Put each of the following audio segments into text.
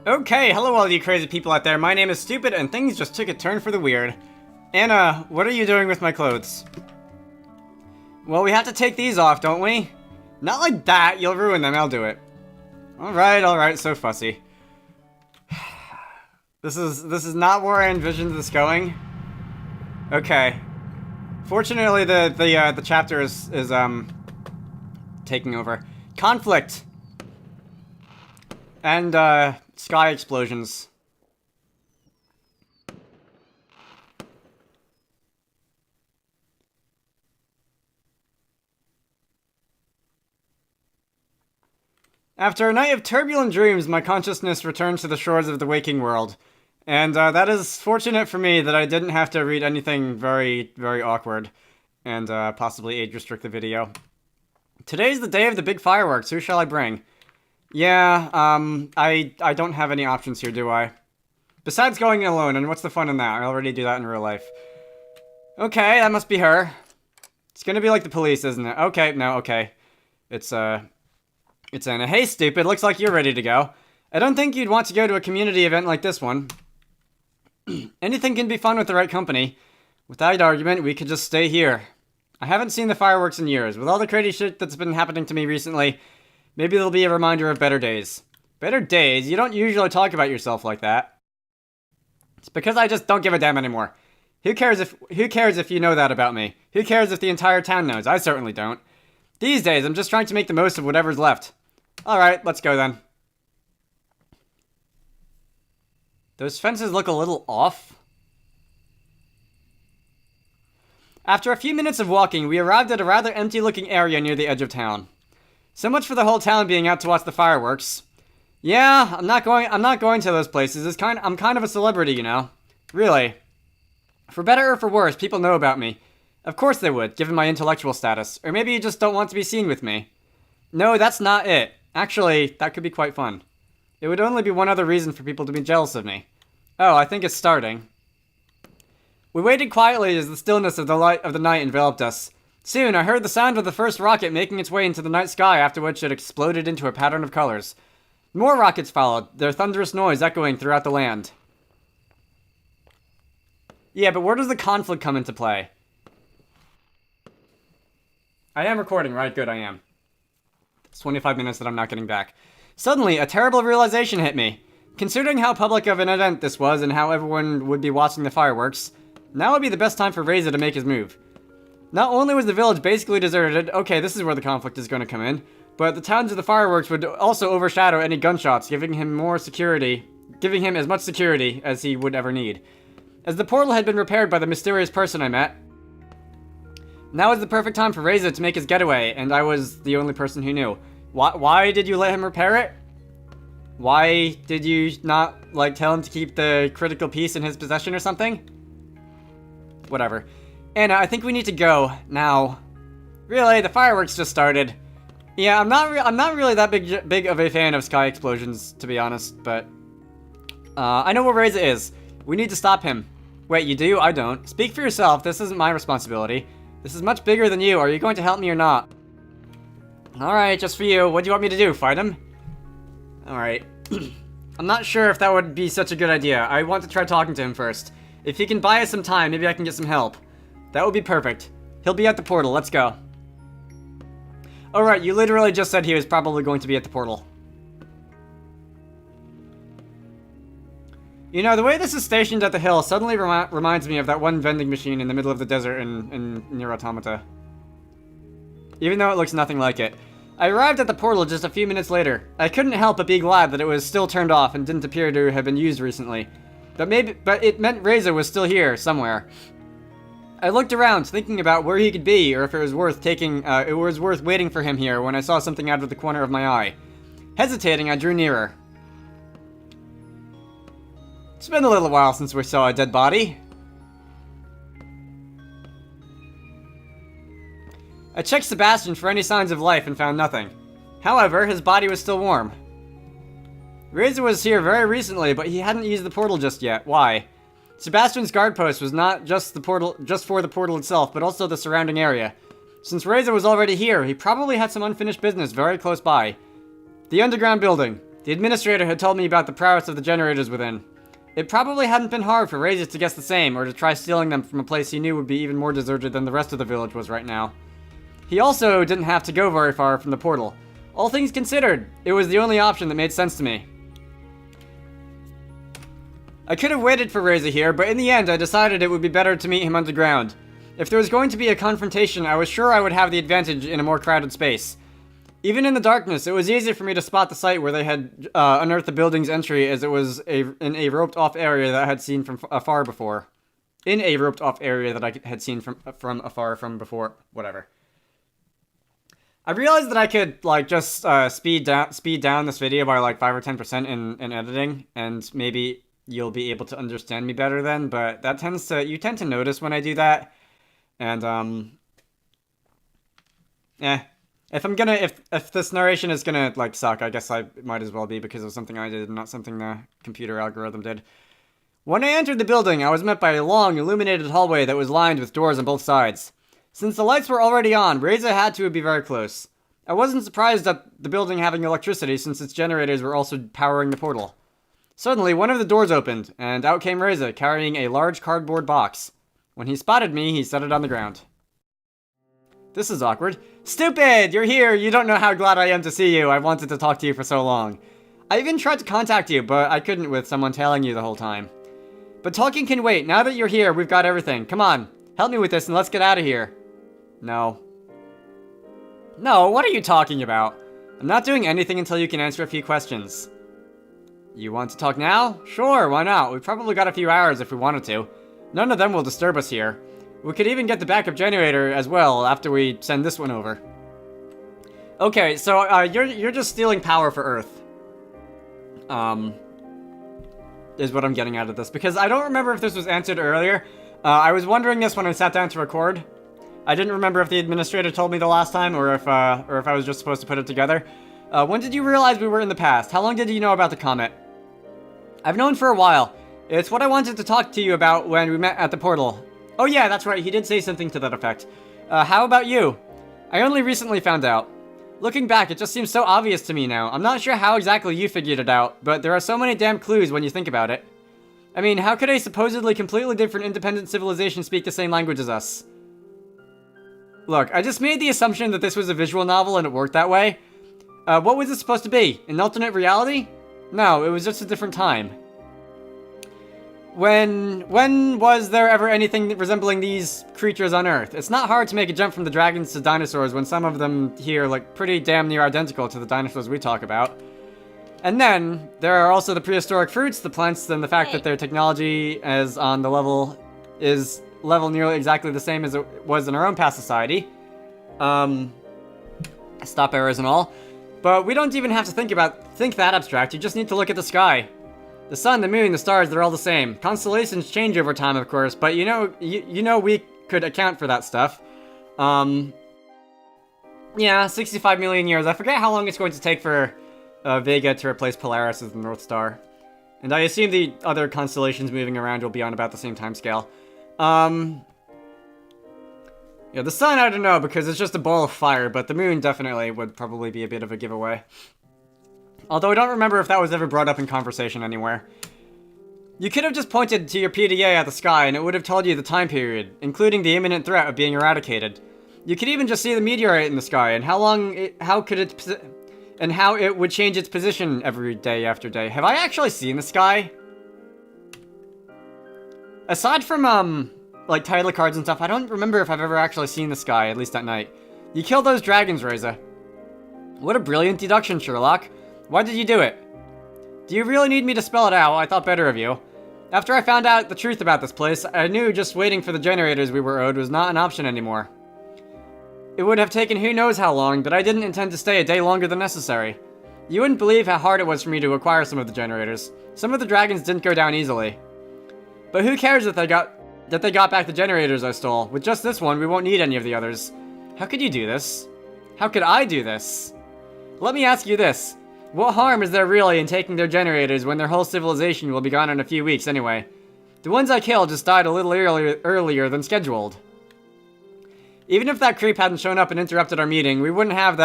Okay, hello all you crazy people out there. My name is Stupid, and things just took a turn for the weird. Anna, what are you doing with my clothes? Well, we have to take these off, don't we? Not like that, you'll ruin them, I'll do it. Alright, so fussy. This is not where I envisioned this going. Okay. Fortunately, the chapter is taking over. Conflict! And, sky explosions. After a night of turbulent dreams, my consciousness returned to the shores of the waking world. And, that is fortunate for me that I didn't have to read anything very, very awkward. And, possibly age-restrict the video. Today's the day of the big fireworks. Who shall I bring? Yeah, I don't have any options here, do I? Besides going alone, and what's the fun in that? I already do that in real life. Okay, that must be her. It's gonna be like the police, isn't it? Okay, no, okay. It's Anna. Hey, Stupid, looks like you're ready to go. I don't think you'd want to go to a community event like this one. Anything can be fun with the right company. Without argument, we could just stay here. I haven't seen the fireworks in years. With all the crazy shit that's been happening to me recently, maybe it'll be a reminder of better days. Better days? You don't usually talk about yourself like that. It's because I just don't give a damn anymore. Who cares if you know that about me? Who cares if the entire town knows? I certainly don't. These days, I'm just trying to make the most of whatever's left. Alright, let's go then. Those fences look a little off. After a few minutes of walking, we arrived at a rather empty-looking area near the edge of town. So much for the whole town being out to watch the fireworks. Yeah, I'm not going to those places. I'm kind of a celebrity, you know. Really. For better or for worse, people know about me. Of course they would, given my intellectual status. Or maybe you just don't want to be seen with me. No, that's not it. Actually, that could be quite fun. It would only be one other reason for people to be jealous of me. Oh, I think it's starting. We waited quietly as the stillness of the light of the night enveloped us. Soon, I heard the sound of the first rocket making its way into the night sky, after which it exploded into a pattern of colors. More rockets followed, their thunderous noise echoing throughout the land. Yeah, but where does the conflict come into play? I am recording, right? Good, I am. It's 25 minutes that I'm not getting back. Suddenly, a terrible realization hit me. Considering how public of an event this was and how everyone would be watching the fireworks, now would be the best time for Reza to make his move. Not only was the village basically deserted, okay, this is where the conflict is going to come in, but the sounds of the fireworks would also overshadow any gunshots, giving him as much security as he would ever need. As the portal had been repaired by the mysterious person I met, now is the perfect time for Reza to make his getaway, and I was the only person who knew. Why did you let him repair it? Why did you not, tell him to keep the critical piece in his possession or something? Whatever. Anna, I think we need to go, now. Really, the fireworks just started. Yeah, I'm not really that big of a fan of sky explosions, to be honest, but... I know where Reza is. We need to stop him. Wait, you do? I don't. Speak for yourself, this isn't my responsibility. This is much bigger than you. Are you going to help me or not? Alright, just for you. What do you want me to do? Fight him? Alright. I'm not sure if that would be such a good idea. I want to try talking to him first. If he can buy us some time, maybe I can get some help. That would be perfect. He'll be at the portal. Let's go. Alright, you literally just said he was probably going to be at the portal. You know, the way this is stationed at the hill suddenly reminds me of that one vending machine in the middle of the desert in Nier Automata. Even though it looks nothing like it. I arrived at the portal just a few minutes later. I couldn't help but be glad that it was still turned off and didn't appear to have been used recently. But it meant Reza was still here, somewhere. I looked around, thinking about where he could be, or if it was worth waiting for him here when I saw something out of the corner of my eye. Hesitating, I drew nearer. It's been a little while since we saw a dead body. I checked Sebastian for any signs of life and found nothing. However, his body was still warm. Reza was here very recently, but he hadn't used the portal just yet. Why? Sebastian's guard post was not just for the portal itself, but also the surrounding area. Since Reza was already here, he probably had some unfinished business very close by. The underground building. The administrator had told me about the prowess of the generators within. It probably hadn't been hard for Reza to guess the same, or to try stealing them from a place he knew would be even more deserted than the rest of the village was right now. He also didn't have to go very far from the portal. All things considered, it was the only option that made sense to me. I could have waited for Reza here, but in the end I decided it would be better to meet him underground. If there was going to be a confrontation, I was sure I would have the advantage in a more crowded space. Even in the darkness, it was easy for me to spot the site where they had unearthed the building's entry, as it was in a roped-off area that I had seen from afar before. In a roped-off area that I had seen from afar from before. Whatever. I realized that I could, like, just speed down this video by, like, 5 or 10% in editing, and maybe you'll be able to understand me better then, but that you tend to notice when I do that, and, if this narration is gonna, like, suck, I guess I might as well be because of something I did, not something the computer algorithm did. When I entered the building, I was met by a long, illuminated hallway that was lined with doors on both sides. Since the lights were already on, Reza had to be very close. I wasn't surprised at the building having electricity since its generators were also powering the portal. Suddenly, one of the doors opened, and out came Reza, carrying a large cardboard box. When he spotted me, he set it on the ground. This is awkward. Stupid! You're here! You don't know how glad I am to see you. I've wanted to talk to you for so long. I even tried to contact you, but I couldn't with someone tailing you the whole time. But talking can wait. Now that you're here, we've got everything. Come on. Help me with this and let's get out of here. No. No, what are you talking about? I'm not doing anything until you can answer a few questions. You want to talk now? Sure, why not? We've probably got a few hours if we wanted to. None of them will disturb us here. We could even get the backup generator as well after we send this one over. Okay, so you're just stealing power for Earth. Is what I'm getting out of this, because I don't remember if this was answered earlier. I was wondering this when I sat down to record. I didn't remember if the administrator told me the last time, or if I was just supposed to put it together. When did you realize we were in the past? How long did you know about the comet? I've known for a while. It's what I wanted to talk to you about when we met at the portal. Oh yeah, that's right, he did say something to that effect. How about you? I only recently found out. Looking back, it just seems so obvious to me now. I'm not sure how exactly you figured it out, but there are so many damn clues when you think about it. I mean, how could a supposedly completely different independent civilization speak the same language as us? Look, I just made the assumption that this was a visual novel and it worked that way. What was it supposed to be? An alternate reality? No, it was just a different time. When was there ever anything resembling these creatures on Earth? It's not hard to make a jump from the dragons to dinosaurs when some of them here look pretty damn near identical to the dinosaurs we talk about. And then, there are also the prehistoric fruits, the plants, and the fact that their technology is level nearly exactly the same as it was in our own past society. Stop errors and all. But we don't even have to think that abstract, you just need to look at the sky. The sun, the moon, the stars, they're all the same. Constellations change over time, of course, but you know we could account for that stuff. Yeah, 65 million years. I forget how long it's going to take for Vega to replace Polaris as the North Star. And I assume the other constellations moving around will be on about the same time scale. Yeah, the sun, I don't know, because it's just a ball of fire, but the moon definitely would probably be a bit of a giveaway. Although I don't remember if that was ever brought up in conversation anywhere. You could have just pointed to your PDA at the sky and it would have told you the time period, including the imminent threat of being eradicated. You could even just see the meteorite in the sky and how it would change its position every day after day. Have I actually seen the sky? Aside from, like, title cards and stuff, I don't remember if I've ever actually seen the sky, at least at night. You killed those dragons, Reza. What a brilliant deduction, Sherlock. Why did you do it? Do you really need me to spell it out? I thought better of you. After I found out the truth about this place, I knew just waiting for the generators we were owed was not an option anymore. It would have taken who knows how long, but I didn't intend to stay a day longer than necessary. You wouldn't believe how hard it was for me to acquire some of the generators. Some of the dragons didn't go down easily. But who cares that they got back the generators I stole? With just this one, we won't need any of the others. How could you do this? How could I do this? Let me ask you this. What harm is there really in taking their generators when their whole civilization will be gone in a few weeks anyway? The ones I killed just died a little earlier than scheduled. Even if that creep hadn't shown up and interrupted our meeting, we wouldn't have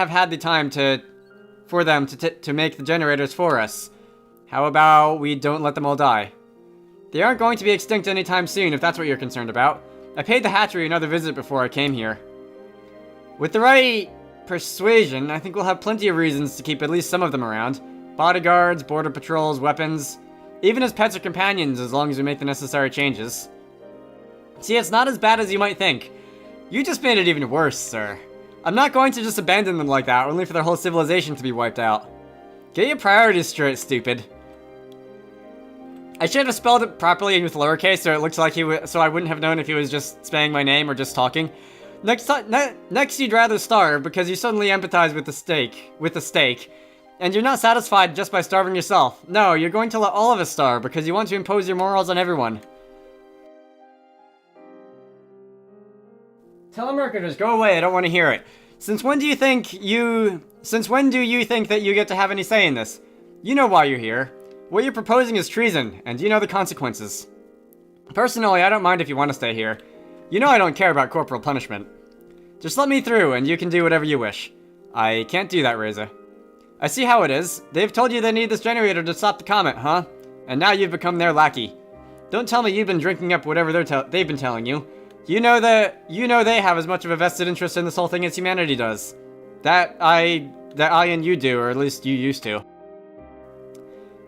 had the time to for them to make the generators for us. How about we don't let them all die? They aren't going to be extinct anytime soon, if that's what you're concerned about. I paid the hatchery another visit before I came here. With the right persuasion, I think we'll have plenty of reasons to keep at least some of them around. Bodyguards, border patrols, weapons, even as pets or companions, as long as we make the necessary changes. See, it's not as bad as you might think. You just made it even worse, sir. I'm not going to just abandon them like that, only for their whole civilization to be wiped out. Get your priorities straight, stupid. I should have spelled it properly with lowercase, so it looks like so I wouldn't have known if he was just spelling my name or just talking. Next you'd rather starve because you suddenly empathize with the steak, and you're not satisfied just by starving yourself. No, you're going to let all of us starve because you want to impose your morals on everyone. Telemarketers, go away, I don't want to hear it. Since when do you think that you get to have any say in this? You know why you're here. What you're proposing is treason, and you know the consequences. Personally, I don't mind if you want to stay here. You know I don't care about corporal punishment. Just let me through, and you can do whatever you wish. I can't do that, Reza. I see how it is. They've told you they need this generator to stop the comet, huh? And now you've become their lackey. Don't tell me you've been drinking up whatever they've been telling you. You know they have as much of a vested interest in this whole thing as humanity does. That I and you do, or at least you used to.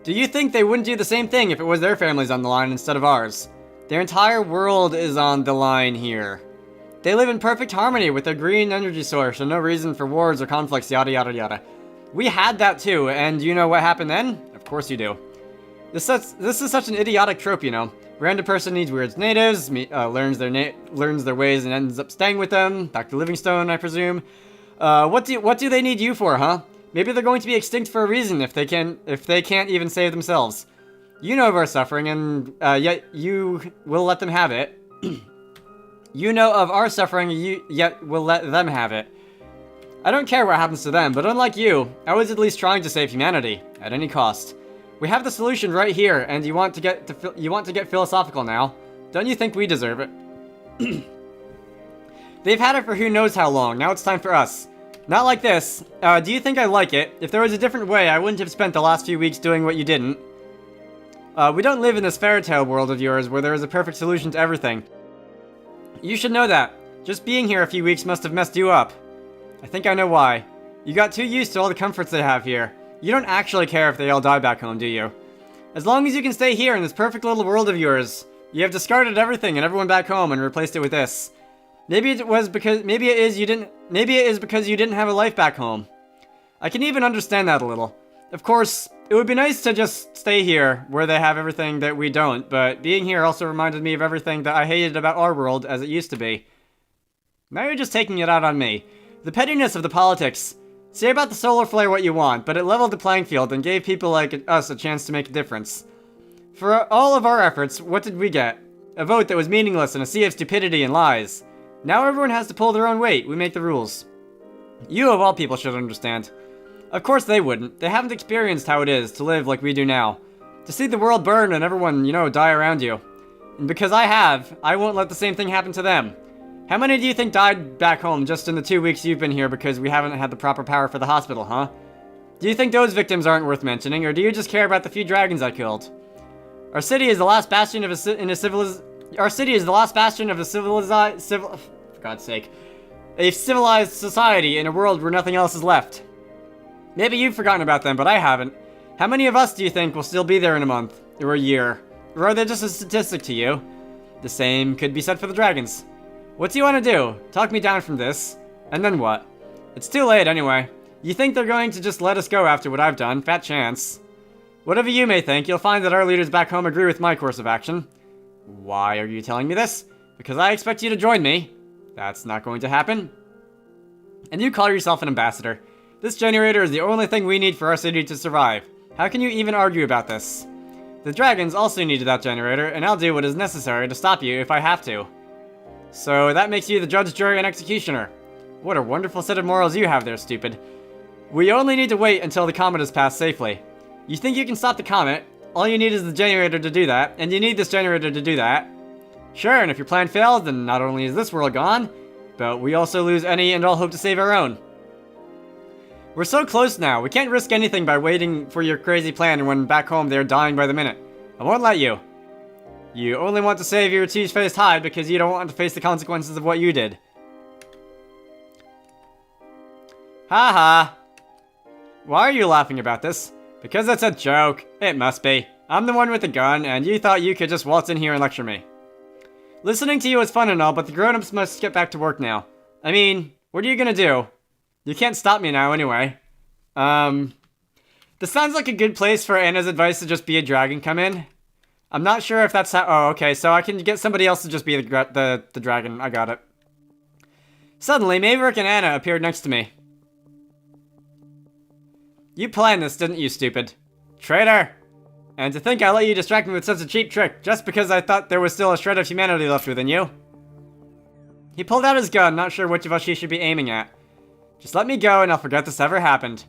Do you think they wouldn't do the same thing if it was their families on the line instead of ours? Their entire world is on the line here. They live in perfect harmony with their green energy source and no reason for wars or conflicts, yada yada yada. We had that too, and you know what happened then? Of course you do. This is such an idiotic trope, you know. Random person needs weird natives, learns their ways and ends up staying with them. Dr. Livingstone, I presume. What do they need you for, huh? Maybe they're going to be extinct for a reason if they can't even save themselves. You know of our suffering, and yet you will let them have it. You know of our suffering, yet will let them have it. I don't care what happens to them, but unlike you, I was at least trying to save humanity at any cost. We have the solution right here, and you want to get philosophical now. Don't you think we deserve it? They've had it for who knows how long. Now it's time for us. Not like this. Do you think I like it? If there was a different way, I wouldn't have spent the last few weeks doing what you didn't. We don't live in this fairy tale world of yours where there is a perfect solution to everything. You should know that. Just being here a few weeks must have messed you up. I think I know why. You got too used to all the comforts they have here. You don't actually care if they all die back home, do you? As long as you can stay here in this perfect little world of yours, you have discarded everything and everyone back home and replaced it with this. Maybe it is because you didn't have a life back home. I can even understand that a little. Of course, it would be nice to just stay here, where they have everything that we don't, but being here also reminded me of everything that I hated about our world as it used to be. Now you're just taking it out on me. The pettiness of the politics. Say about the solar flare what you want, but it leveled the playing field and gave people like us a chance to make a difference. For all of our efforts, what did we get? A vote that was meaningless and a sea of stupidity and lies. Now everyone has to pull their own weight. We make the rules. You of all people should understand. Of course they wouldn't. They haven't experienced how it is to live like we do now. To see the world burn and everyone, die around you. And because I have, I won't let the same thing happen to them. How many do you think died back home just in the 2 weeks you've been here because we haven't had the proper power for the hospital, huh? Do you think those victims aren't worth mentioning, or do you just care about the few dragons I killed? Our city is the last bastion of a civilized for God's sake, a civilized society in a world where nothing else is left. Maybe you've forgotten about them, but I haven't. How many of us do you think will still be there in a month, or a year? Or are they just a statistic to you? The same could be said for the dragons. What do you want to do? Talk me down from this? And then what? It's too late anyway. You think they're going to just let us go after what I've done? Fat chance. Whatever you may think, you'll find that our leaders back home agree with my course of action. Why are you telling me this? Because I expect you to join me. That's not going to happen. And you call yourself an ambassador. This generator is the only thing we need for our city to survive. How can you even argue about this? The dragons also needed that generator, and I'll do what is necessary to stop you if I have to. So that makes you the judge, jury, and executioner. What a wonderful set of morals you have there, stupid. We only need to wait until the comet has passed safely. You think you can stop the comet? All you need is the generator to do that, and you need this generator to do that. Sure, and if your plan fails, then not only is this world gone, but we also lose any and all hope to save our own. We're so close now. We can't risk anything by waiting for your crazy plan and when back home they're dying by the minute. I won't let you. You only want to save your cheese-faced hide because you don't want to face the consequences of what you did. Haha. Why are you laughing about this? Because it's a joke. It must be. I'm the one with the gun, and you thought you could just waltz in here and lecture me. Listening to you is fun and all, but the grown-ups must get back to work now. I mean, what are you gonna do? You can't stop me now anyway. This sounds like a good place for Anna's advice to just be a dragon come in. I'm not sure if that's how- oh, okay, so I can get somebody else to just be the dragon. I got it. Suddenly, Maverick and Anna appeared next to me. You planned this, didn't you, stupid? Traitor! And to think I let you distract me with such a cheap trick, just because I thought there was still a shred of humanity left within you. He pulled out his gun, not sure which of us he should be aiming at. Just let me go and I'll forget this ever happened.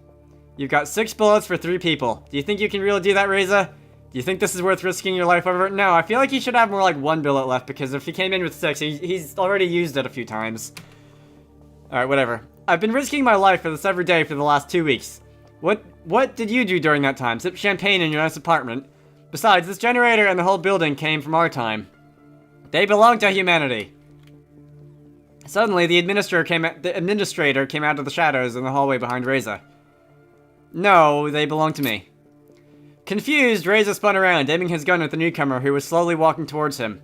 You've got 6 bullets for 3 people. Do you think you can really do that, Reza? Do you think this is worth risking your life over? No, I feel like he should have more like 1 bullet left, because if he came in with 6, he's already used it a few times. Alright, whatever. I've been risking my life for this every day for the last 2 weeks. What did you do during that time? Sip champagne in your nice apartment? Besides, this generator and the whole building came from our time. They belong to humanity. Suddenly, the administrator came out of the shadows in the hallway behind Reza. No, they belong to me. Confused, Reza spun around, aiming his gun at the newcomer who was slowly walking towards him.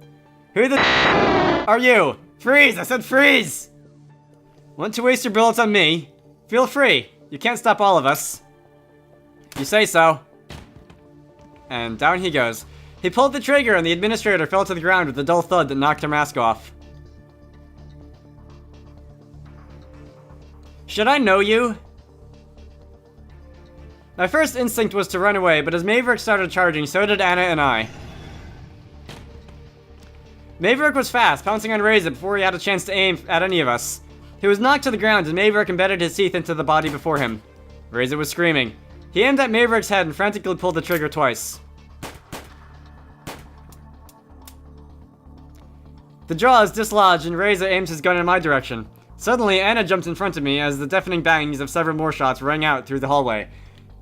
Who the are you? Freeze! I said freeze! Want to waste your bullets on me? Feel free. You can't stop all of us. You say so. And down he goes. He pulled the trigger and the administrator fell to the ground with a dull thud that knocked her mask off. Should I know you? My first instinct was to run away, but as Maverick started charging, so did Anna and I. Maverick was fast, pouncing on Reza before he had a chance to aim at any of us. He was knocked to the ground and Maverick embedded his teeth into the body before him. Reza was screaming. He aimed at Maverick's head and frantically pulled the trigger twice. The jaw is dislodged and Reza aims his gun in my direction. Suddenly, Anna jumped in front of me as the deafening bangs of several more shots rang out through the hallway.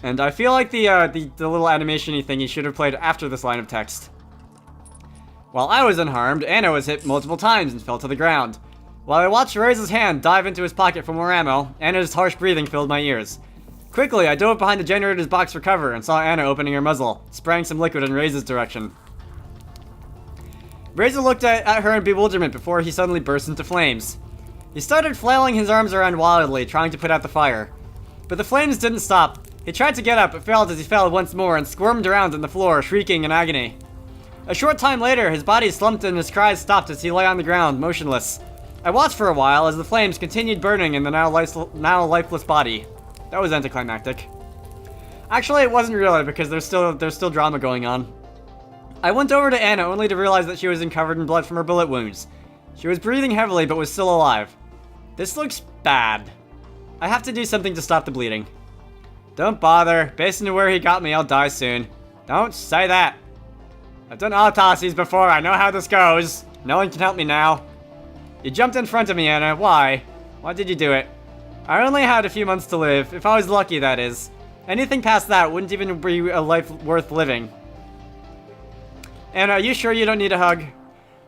And I feel like the little animation-y thing he should have played after this line of text. While I was unharmed, Anna was hit multiple times and fell to the ground. While I watched Reza's hand dive into his pocket for more ammo, Anna's harsh breathing filled my ears. Quickly, I dove behind the generator's box for cover and saw Anna opening her muzzle, spraying some liquid in Reza's direction. Reza looked at her in bewilderment before he suddenly burst into flames. He started flailing his arms around wildly, trying to put out the fire. But the flames didn't stop. He tried to get up, but failed as he fell once more and squirmed around on the floor, shrieking in agony. A short time later, his body slumped and his cries stopped as he lay on the ground, motionless. I watched for a while as the flames continued burning in the now lifeless body. That was anticlimactic. Actually, it wasn't really, because there's still drama going on. I went over to Anna only to realize that she was covered in blood from her bullet wounds. She was breathing heavily but was still alive. This looks bad. I have to do something to stop the bleeding. Don't bother. Based on where he got me, I'll die soon. Don't say that. I've done autopsies before. I know how this goes. No one can help me now. You jumped in front of me, Anna. Why? Why did you do it? I only had a few months to live. If I was lucky, that is. Anything past that wouldn't even be a life worth living. Anna, are you sure you don't need a hug?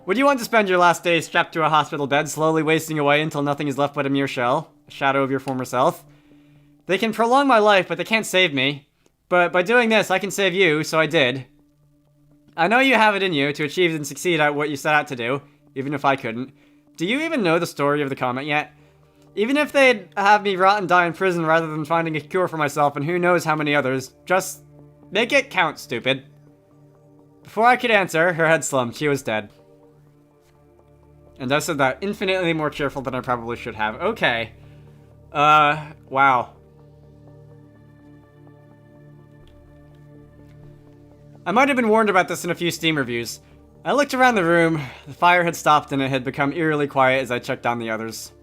Would you want to spend your last days strapped to a hospital bed, slowly wasting away until nothing is left but a mere shell? A shadow of your former self? They can prolong my life, but they can't save me. But by doing this, I can save you, so I did. I know you have it in you to achieve and succeed at what you set out to do, even if I couldn't. Do you even know the story of the comet yet? Even if they'd have me rot and die in prison rather than finding a cure for myself and who knows how many others, just make it count, stupid. Before I could answer, her head slumped. She was dead. And I said that infinitely more cheerful than I probably should have. Okay. Wow. I might have been warned about this in a few Steam reviews. I looked around the room. The fire had stopped and it had become eerily quiet as I checked on the others.